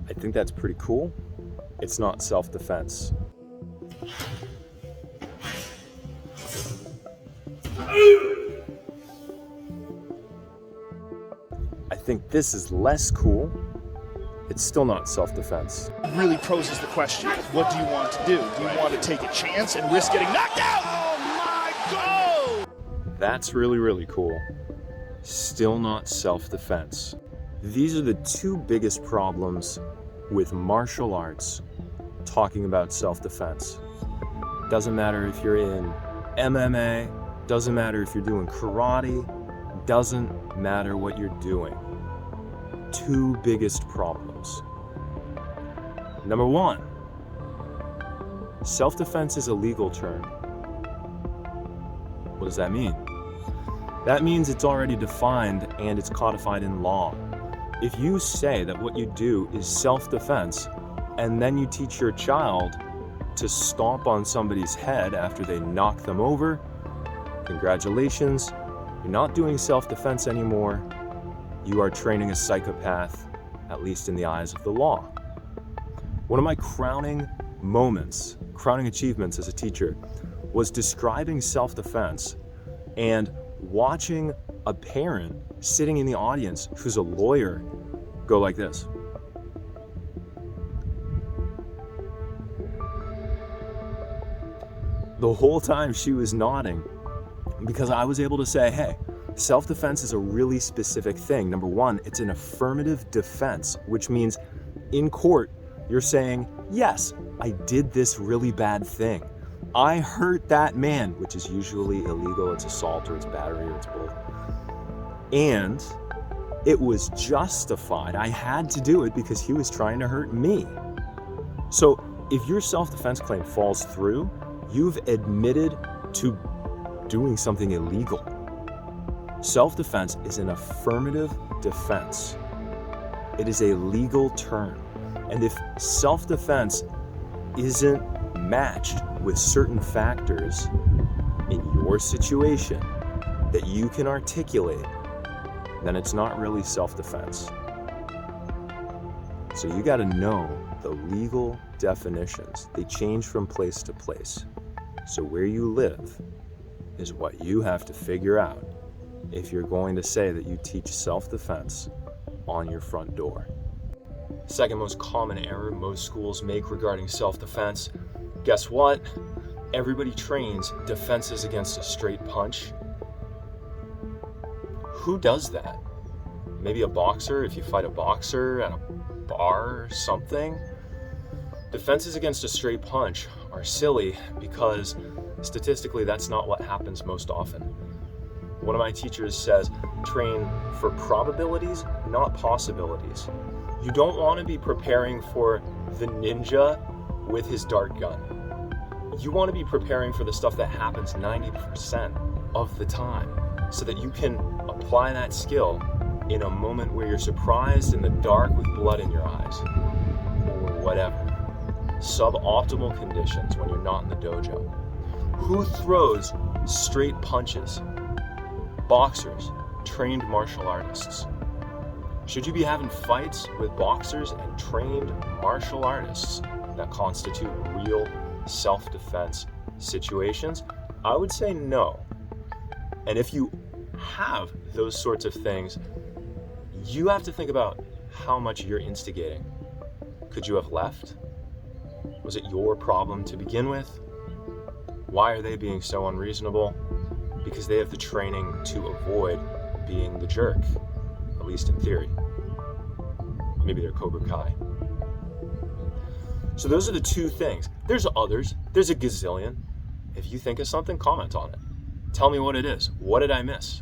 I think that's pretty cool. It's not self-defense. I think this is less cool. It's still not self-defense. Really poses the question, what do you want to do? Do you want to take a chance and risk getting knocked out? Oh my God! That's really, really cool. Still not self-defense. These are the two biggest problems with martial arts talking about self-defense. Doesn't matter if you're in MMA, doesn't matter if you're doing karate, doesn't matter what you're doing. Two biggest problems. Number one, self-defense is a legal term. What does that mean? That means it's already defined and it's codified in law. If you say that what you do is self-defense, and then you teach your child to stomp on somebody's head after they knock them over, congratulations, you're not doing self-defense anymore. You are training a psychopath, at least in the eyes of the law. One of my crowning achievements as a teacher, was describing self-defense and watching a parent sitting in the audience who's a lawyer go like this. The whole time she was nodding, because I was able to say, hey, self-defense is a really specific thing. Number one, it's an affirmative defense, which means in court, you're saying, yes, I did this really bad thing. I hurt that man, which is usually illegal. It's assault or it's battery or it's both. And it was justified. I had to do it because he was trying to hurt me. So if your self-defense claim falls through, you've admitted to doing something illegal. Self-defense is an affirmative defense. It is a legal term. And if self-defense isn't matched with certain factors in your situation that you can articulate, then it's not really self-defense. So you got to know the legal definitions. They change from place to place. So where you live is what you have to figure out if you're going to say that you teach self-defense on your front door. Second most common error most schools make regarding self-defense. Guess what? Everybody trains defenses against a straight punch. Who does that? Maybe a boxer, if you fight a boxer at a bar or something. Defenses against a straight punch are silly because statistically that's not what happens most often. One of my teachers says, train for probabilities, not possibilities. You don't want to be preparing for the ninja with his dart gun. You want to be preparing for the stuff that happens 90% of the time so that you can apply that skill in a moment where you're surprised in the dark with blood in your eyes or whatever. Suboptimal conditions when you're not in the dojo. Who throws straight punches? Boxers, trained martial artists. Should you be having fights with boxers and trained martial artists that constitute real self-defense situations? I would say no. And if you have those sorts of things, you have to think about how much you're instigating. Could you have left? Was it your problem to begin with? Why are they being so unreasonable? Because they have the training to avoid being the jerk, at least in theory. Maybe they're Cobra Kai. So those are the two things. There's others. There's a gazillion. If you think of something, comment on it. Tell me what it is. What did I miss?